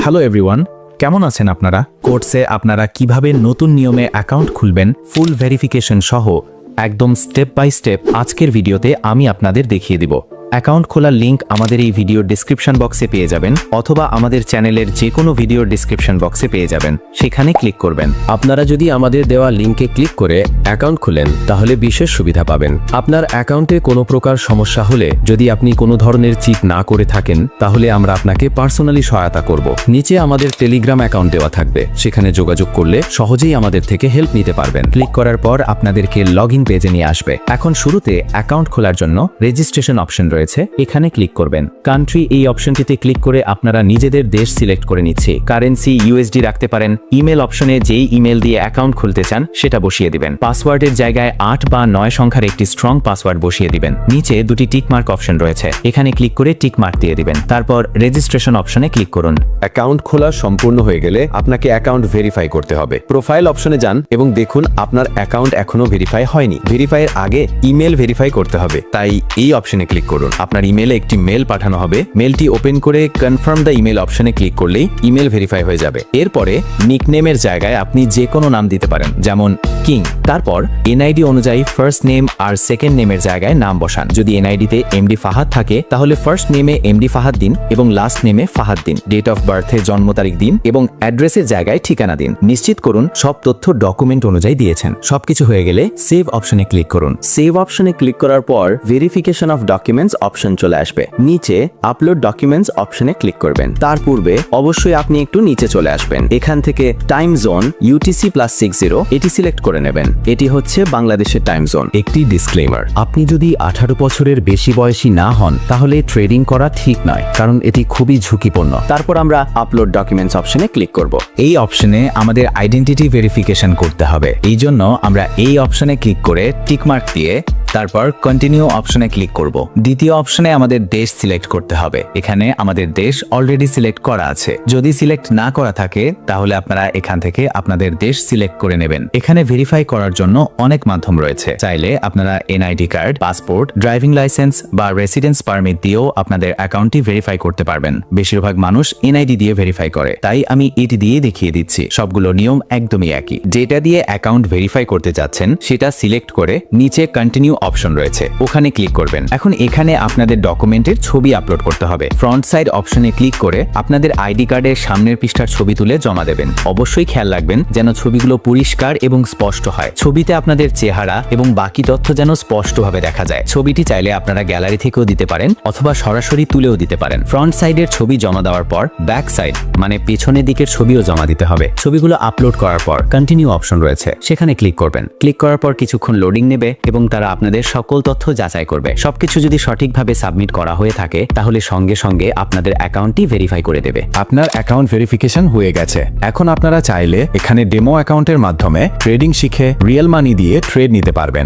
Hello everyone, কেমন আছেন আপনারা? কোর্সে আপনারা কিভাবে নতুন নিয়মে অ্যাকাউন্ট খুলবেন ফুল ভেরিফিকেশন সহ একদম স্টেপ বাই স্টেপ আজকের ভিডিওতে আমি আপনাদের দেখিয়ে দিব। অ্যাকাউন্ট খোলার লিংক আমাদের এই ভিডিওর ডিসক্রিপশন বক্সে পেয়ে যাবেন অথবা আমাদের চ্যানেলের যে কোনো ভিডিওর ডিসক্রিপশন বক্সে পেয়ে যাবেন, সেখানে ক্লিক করবেন। আপনারা যদি আমাদের দেওয়া লিংকে ক্লিক করে অ্যাকাউন্ট খুলেন তাহলে বিশেষ সুবিধা পাবেন। আপনার অ্যাকাউন্টে কোনো প্রকার সমস্যা হলে যদি আপনি কোনো ধরনের চিট না করে থাকেন তাহলে আমরা আপনাকে পার্সোনালি সহায়তা করব। নিচে আমাদের টেলিগ্রাম অ্যাকাউন্ট দেওয়া থাকবে, সেখানে যোগাযোগ করলে সহজেই আমাদের থেকে হেল্প নিতে পারবেন। ক্লিক করার পর আপনাদেরকে লগইন পেজে নিয়ে আসবে। এখন শুরুতে অ্যাকাউন্ট খোলার জন্য রেজিস্ট্রেশন অপশন রয়েছে, এখানে ক্লিক করবেন। কান্ট্রি এই অপশনটিতে ক্লিক করে আপনারা নিজেদের দেশ সিলেক্ট করে নিচ্ছে। কারেন্সি ইউএসডি রাখতে পারেন। ইমেল অপশনে যেই ইমেল দিয়ে অ্যাকাউন্ট খুলতে চান সেটা বসিয়ে দিবেন। পাসওয়ার্ডের জায়গায় 8 বা 9 সংখ্যার একটি স্ট্রং পাসওয়ার্ড বসিয়ে দিবেন। নিচে দুটি টিকমার্ক অপশন রয়েছে, এখানে ক্লিক করে টিকমার্ক দিয়ে দিবেন। তারপর রেজিস্ট্রেশন অপশনে ক্লিক করুন। অ্যাকাউন্ট খোলা সম্পূর্ণ হয়ে গেলে আপনাকে অ্যাকাউন্ট ভেরিফাই করতে হবে। প্রোফাইল অপশনে যান এবং দেখুন আপনার অ্যাকাউন্ট এখনো ভেরিফাই হয়নি। ভেরিফাইয়ের আগে ইমেল ভেরিফাই করতে হবে, তাই এই অপশনে ক্লিক করুন। আপনার ইমেলে একটি মেল পাঠানো হবে। মেলটি ওপেন করে কনফার্ম দ্য ইমেল অপশনে ক্লিক করলেই ইমেল ভেরিফাই হয়ে যাবে। এরপরে নিকনেমের জায়গায় আপনি যে কোনো নাম দিতে পারেন, যেমন কিং। তারপর এনআইডি অনুযায়ী ফার্স্ট নেম আর সেকেন্ড নেমের জায়গায় নাম বসান। যদি এনআইডিতে এমডি ফাহাদ থাকে তাহলে ফার্স্ট নেমে এমডি ফাহাদ দিন এবং লাস্ট নেমে ফাহাদ দিন। ডেট অফ বার্থে জন্ম তারিখ দিন এবং অ্যাড্রেসের জায়গায় ঠিকানা দিন। নিশ্চিত করুন সব তথ্য ডকুমেন্ট অনুযায়ী দিয়েছেন। সবকিছু হয়ে গেলে সেভ অপশনে ক্লিক করুন। সেভ অপশনে ক্লিক করার পর ভেরিফিকেশন অফ ডকুমেন্টস অপশন চলে আসবে। নিচে আপলোড ডকুমেন্টস অপশনে ক্লিক করবেন। তার পূর্বে অবশ্যই আপনি একটু নিচে চলে আসবেন। এখান থেকে টাইম জোন UTC+60 এটি সিলেক্ট করে নেবেন। এটি হচ্ছে বাংলাদেশের টাইম জোন। একটি ডিসক্লেমার, আপনি যদি 18 বছরের বেশি বয়সী না হন তাহলে ট্রেডিং করা ঠিক নয়, কারণ এটি খুবই ঝুঁকিপূর্ণ। তারপর আমরা আপলোড ডকুমেন্টস অপশনে ক্লিক করব। এই অপশনে আমাদের আইডেন্টিটি ভেরিফিকেশন করতে হবে। এই জন্য আমরা এই অপশনে ক্লিক করে টিকমার্ক দিয়ে তারপর কন্টিনিউ অপশনে ক্লিক করব। দ্বিতীয় অপশনে আমাদের দেশ সিলেক্ট করতে হবে। এখানে আমাদের দেশ অলরেডি সিলেক্ট করা আছে। যদি সিলেক্ট না করা থাকে তাহলে আপনারা এখান থেকে আপনাদের দেশ সিলেক্ট করে নেবেন। এখানে ভেরিফাই করার জন্য অনেক মাধ্যম রয়েছে। চাইলে আপনারা NID card, passport, driving licence বা রেসিডেন্স পারমিট দিয়েও আপনাদের অ্যাকাউন্টটি ভেরিফাই করতে পারবেন। বেশিরভাগ মানুষ এনআইডি দিয়ে ভেরিফাই করে, তাই আমি এটি দিয়ে দেখিয়ে দিচ্ছি। সবগুলো নিয়ম একদমই একই। যেটা দিয়ে অ্যাকাউন্ট ভেরিফাই করতে যাচ্ছেন সেটা সিলেক্ট করে নিচে কন্টিনিউ অপশন রয়েছে, ওখানে ক্লিক করবেন। এখন এখানে আপনাদের ডকুমেন্টের ছবি আপলোড করতে হবে। ফ্রন্ট সাইড অপশনে ক্লিক করে আপনাদের আইডি কার্ডের সামনের পৃষ্ঠার ছবি তুলে জমা দেবেন। অবশ্যই খেয়াল রাখবেন যেন ছবিগুলো পরিষ্কার এবং স্পষ্ট হয়। ছবিতে আপনাদের চেহারা এবং বাকি তথ্য যেন স্পষ্টভাবে দেখা যায়। ছবিটি চাইলে আপনারা গ্যালারি থেকেও দিতে পারেন অথবা সরাসরি তুলেও দিতে পারেন। ফ্রন্ট সাইডের ছবি জমা দেওয়ার পর ব্যাক সাইড মানে পেছনের দিকের ছবিও জমা দিতে হবে। ছবিগুলো আপলোড করার পর কন্টিনিউ অপশন রয়েছে, সেখানে ক্লিক করবেন। ক্লিক করার পর কিছুক্ষণ লোডিং নেবে এবং তারা আপনাদের সকল তথ্য যাচাই করবে। সবকিছু যদি সঠিকভাবে সাবমিট করা হয়ে থাকে তাহলে সঙ্গে সঙ্গে আপনাদের অ্যাকাউন্টটি ভেরিফাই করে দেবে। আপনার অ্যাকাউন্ট ভেরিফিকেশন হয়ে গেছে। এখন আপনারা চাইলে এখানে ডেমো অ্যাকাউন্টের মাধ্যমে ট্রেডিং শিখে রিয়েল মানি দিয়ে ট্রেড নিতে পারবেন।